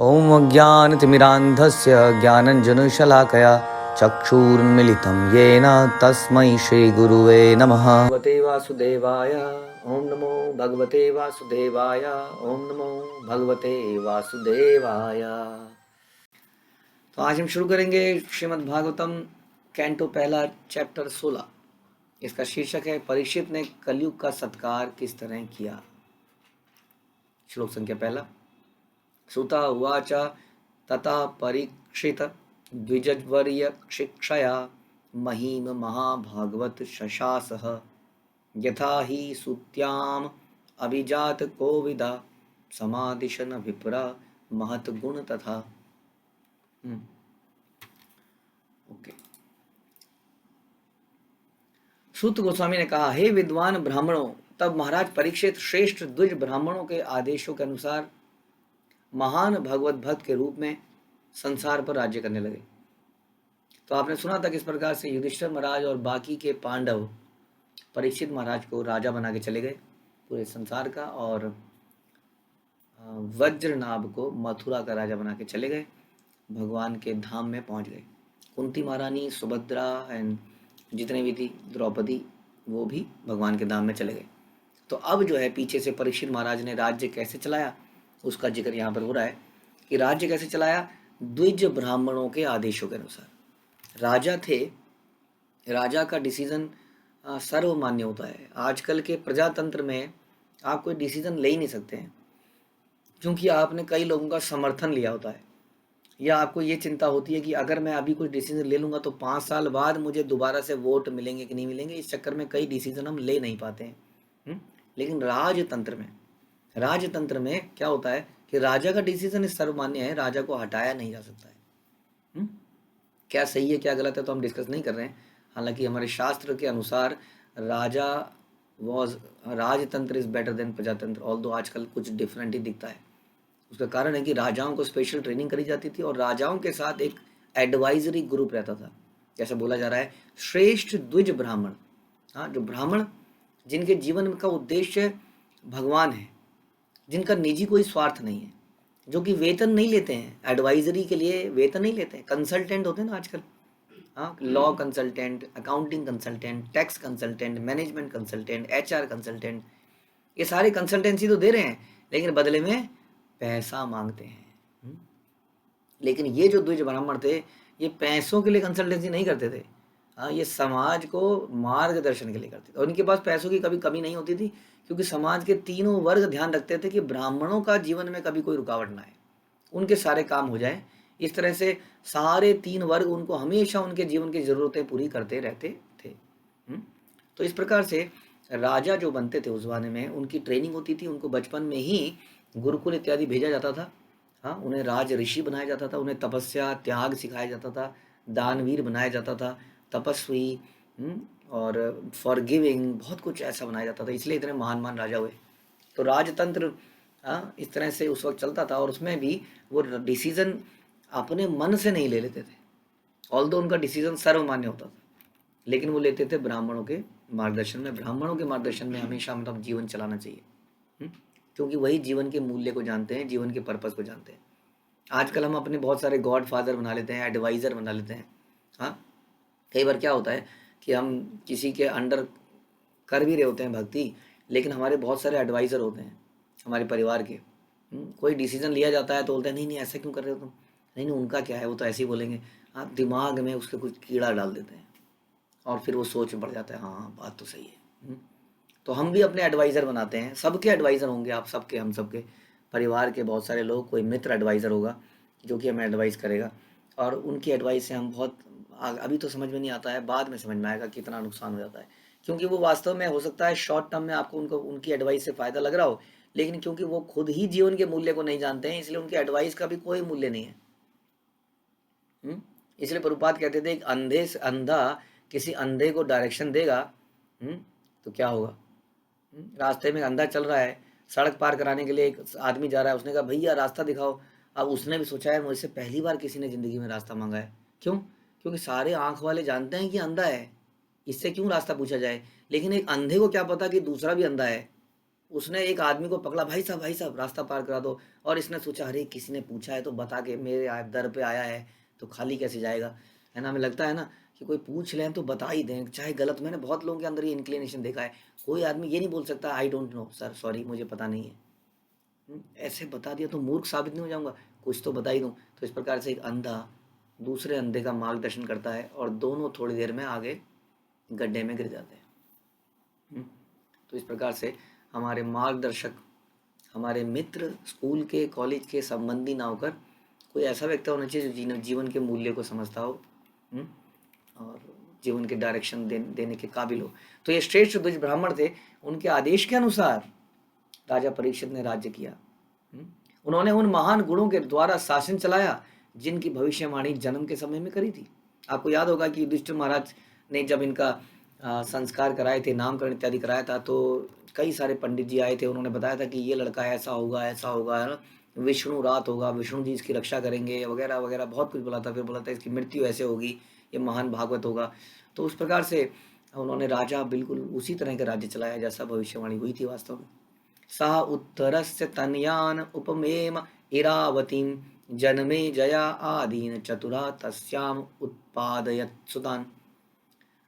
ॐ अज्ञानतिमिरान्धस्य ज्ञानञ्जनशलाकया चक्षुरुन्मिलितं येन तस्मै श्रीगुरुवे नमः। भगवते वासुदेवाय ॐ नमो भगवते वासुदेवाय ॐ नमो भगवते वासुदेवाय। तो आज हम शुरू करेंगे श्रीमद् भागवतम कैंटो पहला चैप्टर 16। इसका शीर्षक है परीक्षित ने कलयुग का सत्कार किस तरह किया। श्लोक संख्या पहला। सुता उवाच तथा परीक्षित द्विजवर्य शिक्षया महीम महाभागवत शशासः यथा हि सुत्याम अभिजात कोविदा समादिशन विप्रा महत गुण तथा। ओके। सूत गोस्वामी ने कहा, हे विद्वान ब्राह्मणों, तब महाराज परीक्षित श्रेष्ठ द्विज ब्राह्मणों के आदेशों के अनुसार महान भगवत भक्त के रूप में संसार पर राज्य करने लगे। तो आपने सुना था किस प्रकार से युधिष्ठिर महाराज और बाकी के पांडव परीक्षित महाराज को राजा बना के चले गए पूरे संसार का, और वज्रनाभ को मथुरा का राजा बना के चले गए, भगवान के धाम में पहुंच गए। कुंती महारानी, सुभद्रा एंड जितने भी थी, द्रौपदी, वो भी भगवान के धाम में चले गए। तो अब जो है पीछे से परीक्षित महाराज ने राज्य कैसे चलाया उसका जिक्र यहाँ पर हो रहा है कि राज्य कैसे चलाया। द्विज ब्राह्मणों के आदेशों के अनुसार राजा थे। राजा का डिसीजन सर्वमान्य होता है। आजकल के प्रजातंत्र में आप कोई डिसीजन ले ही नहीं सकते हैं क्योंकि आपने कई लोगों का समर्थन लिया होता है, या आपको ये चिंता होती है कि अगर मैं अभी कुछ डिसीजन ले लूँगा तो 5 साल बाद मुझे दोबारा से वोट मिलेंगे कि नहीं मिलेंगे। इस चक्कर में कई डिसीजन हम ले नहीं पाते हैं। लेकिन राजतंत्र में क्या होता है कि राजा का डिसीजन सर्वमान्य है, राजा को हटाया नहीं जा सकता है। क्या सही है क्या गलत है तो हम डिस्कस नहीं कर रहे हैं। हालांकि हमारे शास्त्र के अनुसार राजतंत्र इज बेटर देन प्रजातंत्र, ऑल्दो आजकल कुछ डिफरेंट ही दिखता है। उसका कारण है कि राजाओं को स्पेशल ट्रेनिंग करी जाती थी और राजाओं के साथ एक एडवाइजरी ग्रुप रहता था। जैसा बोला जा रहा है श्रेष्ठ द्विज ब्राह्मण, जो ब्राह्मण जिनके जीवन का उद्देश्य भगवान है, जिनका निजी कोई स्वार्थ नहीं है, जो कि वेतन नहीं लेते हैं, एडवाइजरी के लिए वेतन नहीं लेते हैं। कंसल्टेंट होते हैं ना आजकल, law consultant, accounting consultant, tax consultant, management consultant, HR consultant, ये सारे कंसल्टेंसी तो दे रहे हैं लेकिन बदले में पैसा मांगते हैं। लेकिन ये जो द्विज ब्राह्मण थे ये पैसों के लिए कंसल्टेंसी नहीं करते थे, ये समाज को मार्गदर्शन के लिए करते थे। और इनके पास पैसों की कभी कमी नहीं होती थी क्योंकि समाज के तीनों वर्ग ध्यान रखते थे कि ब्राह्मणों का जीवन में कभी कोई रुकावट ना आए, उनके सारे काम हो जाए। इस तरह से सारे 3 वर्ग उनको हमेशा उनके जीवन की ज़रूरतें पूरी करते रहते थे। तो इस प्रकार से राजा जो बनते थे उस ज़माने में उनकी ट्रेनिंग होती थी। उनको बचपन में ही गुरुकुल इत्यादि भेजा जाता था। उन्हें राज ऋषि बनाया जाता था, उन्हें तपस्या त्याग सिखाया जाता था, दानवीर बनाया जाता था, तपस्वी और फॉरगिविंग, बहुत कुछ ऐसा बनाया जाता था। इसलिए इतने महान राजा हुए। तो राजतंत्र इस तरह से उस वक्त चलता था और उसमें भी वो डिसीजन अपने मन से नहीं ले लेते थे, ऑल्दो उनका डिसीजन सर्वमान्य होता था, लेकिन वो लेते थे ब्राह्मणों के मार्गदर्शन में। ब्राह्मणों के मार्गदर्शन में हमेशा मतलब जीवन चलाना चाहिए, क्योंकि वही जीवन के मूल्य को जानते हैं, जीवन के पर्पस को जानते हैं। आजकल हम अपने बहुत सारे गॉड फादर बना लेते हैं, एडवाइज़र बना लेते हैं। कई बार क्या होता है कि हम किसी के अंडर कर भी रहे होते हैं भक्ति, लेकिन हमारे बहुत सारे एडवाइज़र होते हैं हमारे परिवार के। कोई डिसीजन लिया जाता है तो बोलते हैं नहीं ऐसा क्यों कर रहे हो तुम, नहीं उनका क्या है, वो तो ऐसे ही बोलेंगे। दिमाग में उसके कुछ कीड़ा डाल देते हैं और फिर वो सोच बढ़ जाता है, हाँ बात तो सही है। तो हम भी अपने एडवाइज़र बनाते हैं। सबके एडवाइज़र होंगे आप सबके, हम सबके परिवार के बहुत सारे लोग, कोई मित्र एडवाइज़र होगा जो कि हमें एडवाइस करेगा, और उनकी एडवाइस से हम बहुत, अभी तो समझ में नहीं आता है, बाद में समझ में आएगा कितना नुकसान हो जाता है। क्योंकि वो वास्तव में हो सकता है शॉर्ट टर्म में आपको उनकी एडवाइस से फ़ायदा लग रहा हो, लेकिन क्योंकि वो खुद ही जीवन के मूल्य को नहीं जानते हैं इसलिए उनकी एडवाइस का भी कोई मूल्य नहीं है। इसलिए प्रभुपाद कहते थे एक अंधे से अंधा किसी अंधे को डायरेक्शन देगा तो क्या होगा। रास्ते में अंधा चल रहा है, सड़क पार कराने के लिए एक आदमी जा रहा है, उसने कहा भैया रास्ता दिखाओ। अब उसने भी सोचा है मुझसे पहली बार किसी ने ज़िंदगी में रास्ता मांगा है। क्यों? क्योंकि सारे आँख वाले जानते हैं कि अंधा है, इससे क्यों रास्ता पूछा जाए। लेकिन एक अंधे को क्या पता कि दूसरा भी अंधा है, उसने एक आदमी को पकड़ा, भाई साहब रास्ता पार करा दो। और इसने सोचा अरे किसी ने पूछा है तो बता के मेरे दर पे आया है तो खाली कैसे जाएगा, है ना। हमें लगता है ना कि कोई पूछ लें तो बता ही दें, चाहे गलत। मैंने बहुत लोगों के अंदर ये इंक्लिनेशन देखा है, कोई आदमी ये नहीं बोल सकता I don't know sir, sorry मुझे पता नहीं है। ऐसे बता दिया तो मूर्ख साबित नहीं हो जाऊंगा, कुछ तो बता ही दूं। तो इस प्रकार से एक अंधा दूसरे अंधे का मार्गदर्शन करता है और दोनों थोड़ी देर में आगे गड्ढे में गिर जाते हैं। तो इस प्रकार से हमारे मार्गदर्शक, हमारे मित्र, स्कूल के कॉलेज के संबंधी ना होकर कोई ऐसा व्यक्ति होना चाहिए जो जीवन के मूल्य को समझता हो, और जीवन के डायरेक्शन देने के काबिल हो। तो ये श्रेष्ठ द्विज ब्राह्मण थे, उनके आदेश के अनुसार राजा परीक्षित ने राज्य किया। उन्होंने उन महान गुणों के द्वारा शासन चलाया जिनकी भविष्यवाणी जन्म के समय में करी थी। आपको याद होगा कि युधिष्ठिर महाराज ने जब इनका संस्कार कराए थे, नामकरण इत्यादि कराया था, तो कई सारे पंडित जी आए थे, उन्होंने बताया था कि ये लड़का ऐसा होगा, ऐसा होगा, है ना, विष्णु रात होगा, विष्णु जी इसकी रक्षा करेंगे वगैरह वगैरह, बहुत कुछ बोला था। फिर बोला था इसकी मृत्यु ऐसे होगी, ये महान भागवत होगा। तो उस प्रकार से उन्होंने राजा बिल्कुल उसी तरह का राज्य चलाया जैसा भविष्यवाणी हुई थी वास्तव में। सा उत्तरस्य तनयान उपमेम इरावतीं जन्मे जया आदीन चतुरा तस्याम उत्पादयत सुतान।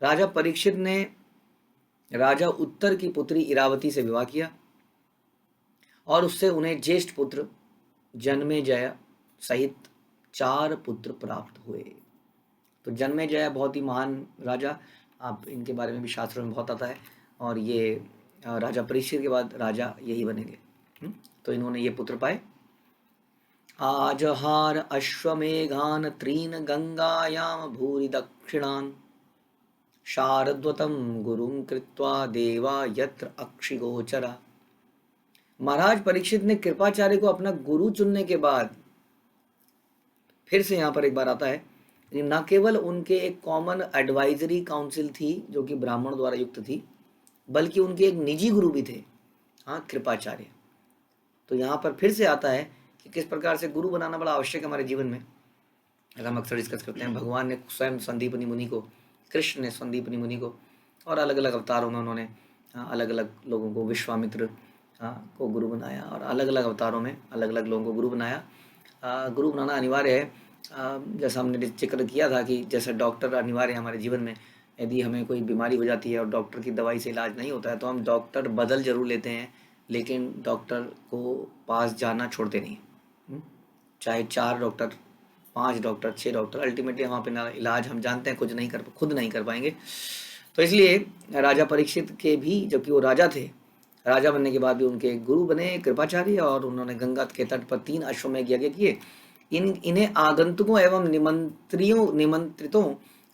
राजा परीक्षित ने राजा उत्तर की पुत्री इरावती से विवाह किया और उससे उन्हें ज्येष्ठ पुत्र जन्मेजय सहित 4 पुत्र प्राप्त हुए। तो जन्मेजय बहुत ही महान राजा, आप इनके बारे में भी शास्त्रों में बहुत आता है। और ये राजा परीक्षित के बाद राजा यही बनेंगे। तो इन्होंने ये पुत्र पाए। आजहार अश्वमेघान त्रीन गंगायाम भूरि दक्षिणान शारद्वतम गुरुं कृत्वा देवा यत्र अक्षिगोचरा। महाराज परीक्षित ने कृपाचार्य को अपना गुरु चुनने के बाद, फिर से यहाँ पर एक बार आता है, न केवल उनके एक कॉमन एडवाइजरी काउंसिल थी जो कि ब्राह्मण द्वारा युक्त थी, बल्कि उनके एक निजी गुरु भी थे, हाँ, कृपाचार्य। तो यहाँ पर फिर से आता है कि किस प्रकार से गुरु बनाना बड़ा आवश्यक है हमारे जीवन में। अगर हम अक्सर डिस्कस करते हैं, भगवान ने स्वयं संदीपनी मुनि को, कृष्ण ने संदीपनी मुनि को, और अलग अलग अवतारों में उन्होंने अलग अलग लोगों को, विश्वामित्र को गुरु बनाया, और अलग अलग अवतारों में अलग अलग लोगों को गुरु बनाया। गुरु बनाना अनिवार्य है। जैसा हमने जिक्र किया था कि जैसे डॉक्टर अनिवार्य है हमारे जीवन में, यदि हमें कोई बीमारी हो जाती है और डॉक्टर की दवाई से इलाज नहीं होता है तो हम डॉक्टर बदल जरूर लेते हैं, लेकिन डॉक्टर को पास जाना छोड़ते नहीं। चाहे 4 डॉक्टर, 5 डॉक्टर, 6 डॉक्टर, अल्टीमेटली वहाँ पे इलाज हम जानते हैं खुद नहीं कर पाएंगे। तो इसलिए राजा परीक्षित के भी, जबकि वो राजा थे, राजा बनने के बाद भी उनके गुरु बने कृपाचार्य, और उन्होंने गंगा के तट पर 3 अश्वमेघ यज्ञ किए। इन्हें आगंतुकों एवं निमंत्रितों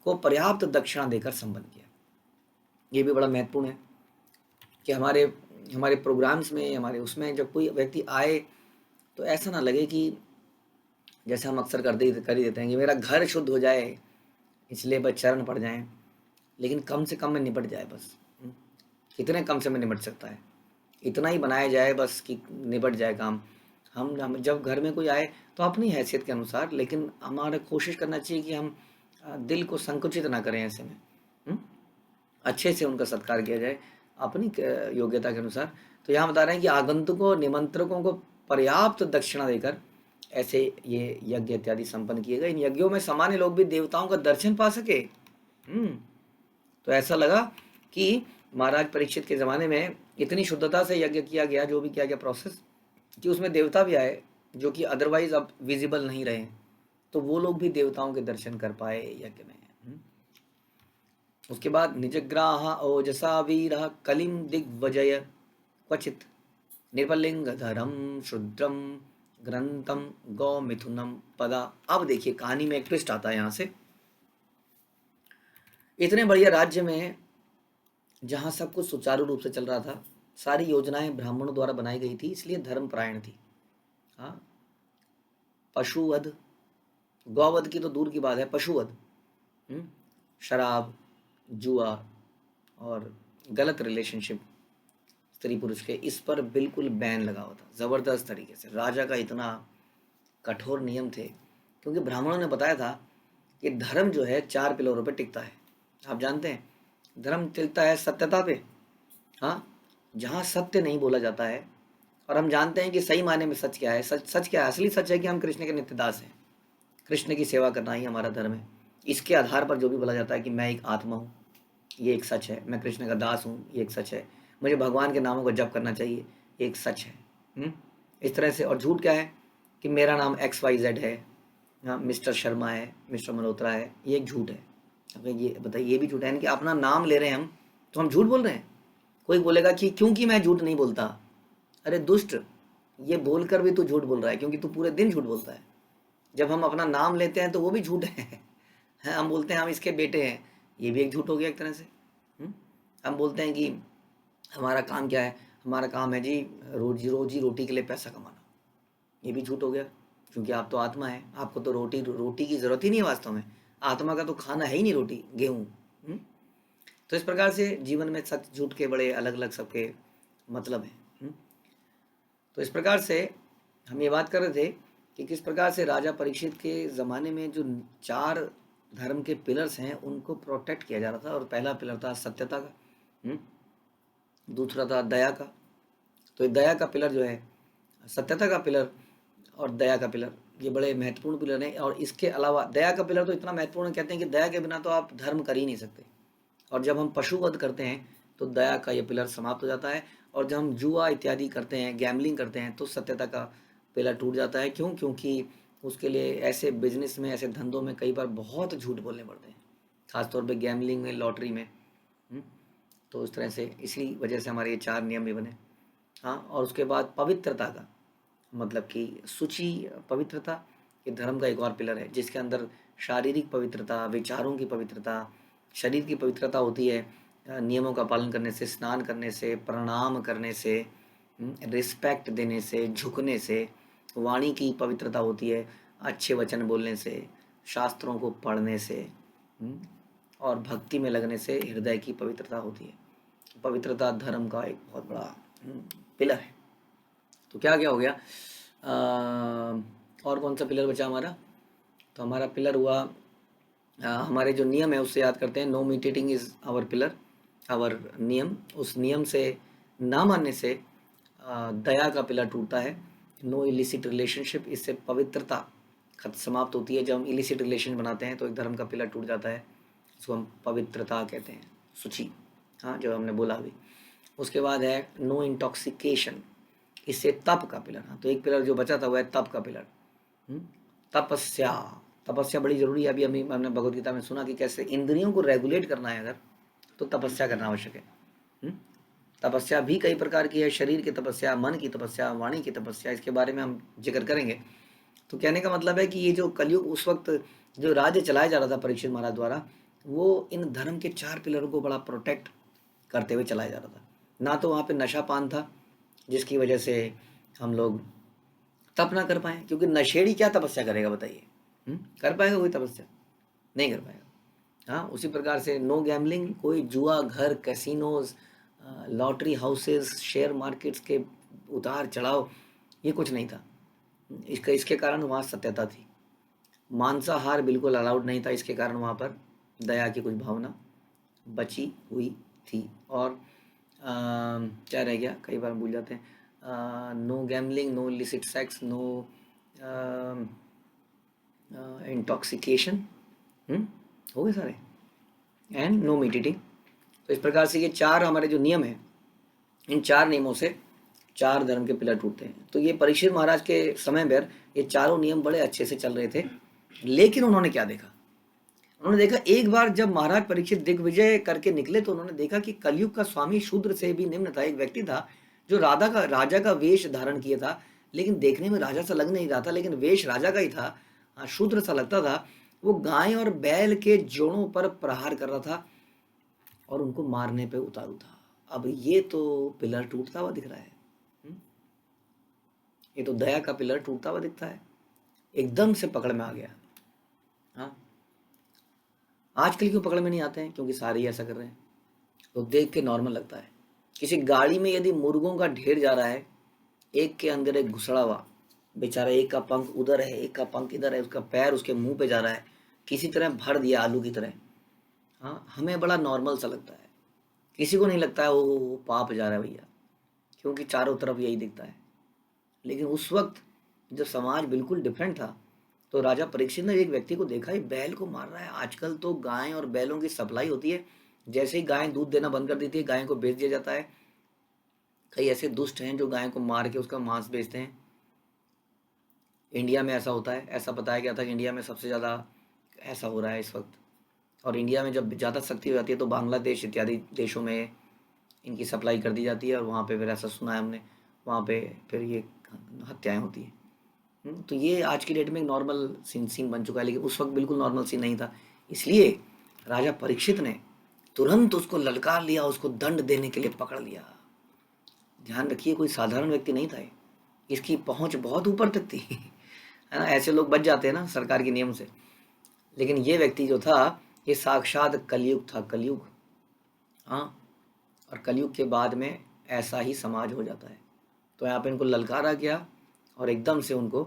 को पर्याप्त दक्षिणा देकर संपन्न किया। ये भी बड़ा महत्वपूर्ण है कि हमारे प्रोग्राम्स में, हमारे उसमें जब कोई व्यक्ति आए तो ऐसा ना लगे कि जैसे हम अक्सर कर ही देते हैं कि मेरा घर शुद्ध हो जाए इसलिए बस चरण पड़ जाएं, लेकिन कम से कम में निपट जाए बस। कितने कम से में निपट सकता है, इतना ही बनाया जाए बस कि निपट जाए काम। हम जब घर में कोई आए तो अपनी हैसियत के अनुसार, लेकिन हमारा कोशिश करना चाहिए कि हम दिल को संकुचित ना करें ऐसे में, अच्छे से उनका सत्कार किया जाए अपनी योग्यता के अनुसार। तो यहाँ बता रहे हैं कि आगंतुकों, निमंत्रकों को पर्याप्त दक्षिणा देकर ऐसे ये यज्ञ इत्यादि संपन्न किए गए। इन यज्ञों में सामान्य लोग भी देवताओं का दर्शन पा सके। तो ऐसा लगा कि महाराज परीक्षित के ज़माने में इतनी शुद्धता से यज्ञ किया गया, जो भी किया गया प्रोसेस, कि उसमें देवता भी आए जो कि अदरवाइज अब विजिबल नहीं रहे, तो वो लोग भी देवताओं के दर्शन कर पाए यज्ञ में। उसके बाद निजग्राह ओजसा वीर कलिम दिग्वजय क्वचित निर्बलिंग धरम शुद्रम ग्रंथम गौ मिथुनम पदा। अब देखिए कहानी में एक ट्विस्ट आता है यहाँ से। इतने बढ़िया राज्य में जहाँ सब कुछ सुचारू रूप से चल रहा था, सारी योजनाएं ब्राह्मणों द्वारा बनाई गई थी, इसलिए धर्मपरायण थी। हाँ, पशुवध, गौवध की तो दूर की बात है, पशुवध, शराब, जुआ और गलत रिलेशनशिप स्त्री पुरुष के, इस पर बिल्कुल बैन लगा हुआ था जबरदस्त तरीके से। राजा का इतना कठोर नियम थे, क्योंकि ब्राह्मणों ने बताया था कि धर्म जो है 4 पिलरों पर टिकता है। आप जानते हैं धर्म टिकता है सत्यता पे, हाँ, जहाँ सत्य नहीं बोला जाता है, और हम जानते हैं कि सही मायने में सच क्या है। सच क्या है? असली सच है कि हम कृष्ण के नित्य दास हैं, कृष्ण की सेवा करना ही हमारा धर्म है। इसके आधार पर जो भी बोला जाता है कि मैं एक आत्मा हूँ, ये एक सच है। मैं कृष्ण का दास हूँ, ये एक सच है। मुझे भगवान के नामों का जप करना चाहिए, ये एक सच है। इस तरह से। और झूठ क्या है? कि मेरा नाम XYZ है, हाँ, मिस्टर शर्मा है, मिस्टर मल्होत्रा है, ये एक झूठ है। अब ये बताइए, ये भी झूठ है। यानी कि अपना नाम ले रहे हैं हम, तो हम झूठ बोल रहे हैं। कोई बोलेगा कि क्योंकि मैं झूठ नहीं बोलता। अरे दुष्ट, ये बोलकर भी तू झूठ बोल रहा है, क्योंकि तू पूरे दिन झूठ बोलता है। जब हम अपना नाम लेते हैं तो वो भी झूठ है। हैं, हम बोलते हैं हम इसके बेटे हैं, ये भी एक झूठ हो गया एक तरह से। हम बोलते हैं कि हमारा काम क्या है? हमारा काम है जी रोजी रोजी रोटी के लिए पैसा कमाना, ये भी झूठ हो गया, क्योंकि आप तो आत्मा है, आपको तो रोटी रोटी की ज़रूरत ही नहीं है वास्तव में। आत्मा का तो खाना है ही नहीं रोटी, गेहूँ। तो इस प्रकार से जीवन में सच झूठ के बड़े अलग अलग सबके मतलब हैं। तो इस प्रकार से हम ये बात कर रहे थे कि किस प्रकार से राजा परीक्षित के ज़माने में जो 4 धर्म के पिलर्स हैं उनको प्रोटेक्ट किया जा रहा था। और पहला पिलर था सत्यता का, दूसरा था दया का। तो ये दया का पिलर जो है, सत्यता का पिलर और दया का पिलर, ये बड़े महत्वपूर्ण पिलर हैं। और इसके अलावा दया का पिलर तो इतना महत्वपूर्ण, कहते हैं कि दया के बिना तो आप धर्म कर ही नहीं सकते। और जब हम पशुवध करते हैं तो दया का ये पिलर समाप्त हो जाता है। और जब हम जुआ इत्यादि करते हैं, गैम्बलिंग करते हैं, तो सत्यता का पिलर टूट जाता है। क्यों? क्योंकि उसके लिए ऐसे बिजनेस में, ऐसे धंधों में कई बार बहुत झूठ बोलने पड़ते हैं, खासतौर पे गैम्बलिंग में, लॉटरी में। तो इस तरह से, इसी वजह से हमारे ये 4 नियम भी बने। हाँ, और उसके बाद पवित्रता का मतलब कि शुचि, पवित्रता, ये धर्म का एक और पिलर है, जिसके अंदर शारीरिक पवित्रता, विचारों की पवित्रता, शरीर की पवित्रता होती है नियमों का पालन करने से, स्नान करने से, प्रणाम करने से, रिस्पेक्ट देने से, झुकने से। वाणी की पवित्रता होती है अच्छे वचन बोलने से, शास्त्रों को पढ़ने से, और भक्ति में लगने से हृदय की पवित्रता होती है। पवित्रता धर्म का एक बहुत बड़ा पिलर है। तो क्या क्या हो गया? और कौन सा पिलर बचा हमारा? तो हमारा पिलर हुआ, हमारे जो नियम है उससे याद करते हैं। No meeting is our pillar, our नियम। उस नियम से ना मानने से दया का पिलर टूटता है। नो इलिसिट रिलेशनशिप, इससे पवित्रता खत समाप्त होती है। जब हम इलिसिट रिलेशन बनाते हैं तो एक धर्म का पिलर टूट जाता है, उसको हम पवित्रता कहते हैं, शुचि। हाँ, जो हमने बोला अभी। उसके बाद है नो इंटॉक्सिकेशन, इससे तप का पिलर। हाँ, तो एक पिलर जो बचा था वह है तप का पिलर। तपस्या, तपस्या बड़ी जरूरी है। अभी हमने भगवद गीता में सुना कि कैसे इंद्रियों को रेगुलेट करना है अगर, तो तपस्या करना आवश्यक है। तपस्या भी कई प्रकार की है, शरीर की तपस्या, मन की तपस्या, वाणी की तपस्या, इसके बारे में हम जिक्र करेंगे। तो कहने का मतलब है कि ये जो कलयुग, उस वक्त जो राज्य चलाया जा रहा था परीक्षित महाराज द्वारा, वो इन धर्म के 4 पिलरों को बड़ा प्रोटेक्ट करते हुए चलाया जा रहा था। ना तो वहाँ पे नशा पान था, जिसकी वजह से हम लोग तप ना कर पाए, क्योंकि नशेड़ी क्या तपस्या करेगा बताइए? कर पाएगा कोई तपस्या? नहीं कर पाएगा। हाँ, उसी प्रकार से नो गैम्बलिंग, कोई जुआ घर, casinos, lottery houses, share markets के उतार चढ़ाव, ये कुछ नहीं था। इसके कारण वहाँ सत्यता थी। मांसाहार बिल्कुल अलाउड नहीं था, इसके कारण वहाँ पर दया की कुछ भावना बची हुई थी। और क्या रह गया? कई बार भूल जाते हैं। No gambling, no illicit sex, no intoxication, हो गए सारे, एंड नो मीट ईटिंग। तो इस प्रकार से ये 4 हमारे जो नियम हैं, इन 4 नियमों से 4 धर्म के पिलर टूटते हैं। तो ये परीक्षित महाराज के समय पर ये चारों नियम बड़े अच्छे से चल रहे थे। लेकिन उन्होंने क्या देखा? उन्होंने देखा, एक बार जब महाराज परीक्षित दिग्विजय करके निकले तो उन्होंने देखा कि कलयुग का स्वामी शूद्र से भी निम्न था। एक व्यक्ति था जो राजा का वेश धारण किया था, लेकिन देखने में राजा सा लग नहीं रहा था, लेकिन वेश राजा का ही था। शूद्र सा लगता था। वो गाय और बैल के जोड़ों पर प्रहार कर रहा था और उनको मारने पे उतारू था। अब ये तो पिलर टूटता हुआ दिख रहा है। ये तो दया का पिलर टूटता हुआ दिखता है, एकदम से पकड़ में आ गया। हाँ, आजकल क्यों पकड़ में नहीं आते हैं? क्योंकि सारे ही ऐसा कर रहे हैं, तो देख के नॉर्मल लगता है। किसी गाड़ी में यदि मुर्गों का ढेर जा रहा है, एक के अंदर एक घुसड़ा हुआ बेचारा, एक का पंख उधर है, एक का पंख इधर है, उसका पैर उसके मुंह पे जा रहा है, किसी तरह भर दिया आलू की तरह। हाँ, हमें बड़ा नॉर्मल सा लगता है, किसी को नहीं लगता है वो पाप जा रहा है भैया। क्योंकि चारों तरफ यही दिखता है। लेकिन उस वक्त जब समाज बिल्कुल डिफरेंट था, तो राजा परीक्षित ने एक व्यक्ति को देखा, ये बैल को मार रहा है। आजकल तो गाय और बैलों की सप्लाई होती है, जैसे ही गाय दूध देना बंद कर देती है, गाय को बेच दिया जाता है। कई ऐसे दुष्ट हैं जो गाय को मार के उसका मांस बेचते हैं। इंडिया में ऐसा होता है, ऐसा बताया गया था कि इंडिया में सबसे ज़्यादा ऐसा हो रहा है इस वक्त। और इंडिया में जब ज़्यादा सख्ती हो जाती है तो बांग्लादेश इत्यादि देशों में इनकी सप्लाई कर दी जाती है, और वहाँ पे फिर ऐसा सुना है हमने, वहाँ पे फिर ये हत्याएं होती हैं। तो ये आज की डेट में एक नॉर्मल सीन बन चुका है, लेकिन उस वक्त बिल्कुल नॉर्मल सीन नहीं था। इसलिए राजा परीक्षित ने तुरंत उसको ललकार लिया, उसको दंड देने के लिए पकड़ लिया। ध्यान रखिए, कोई साधारण व्यक्ति नहीं था ये, इसकी पहुंच बहुत ऊपर तक थी है ना। ऐसे लोग बच जाते हैं ना सरकार के नियम से, लेकिन ये व्यक्ति जो था, ये साक्षात कलयुग था, कलयुग। हाँ, और कलयुग के बाद में ऐसा ही समाज हो जाता है। तो यहाँ पे इनको ललकारा गया और एकदम से उनको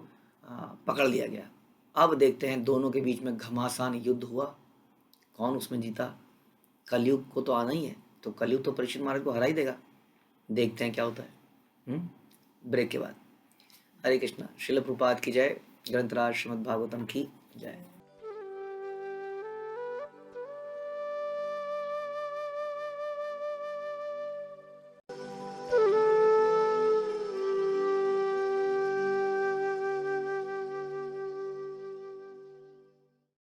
पकड़ लिया गया। अब देखते हैं दोनों के बीच में घमासान युद्ध हुआ, कौन उसमें जीता। कलयुग को तो आना ही है, तो कलयुग तो परीक्षित महाराज को हरा ही देगा। देखते हैं क्या होता है ब्रेक के बाद। हरे कृष्णा। शिल प्रभुपाद की जय। ग्रंथराज श्रीमद् भागवतम की जय।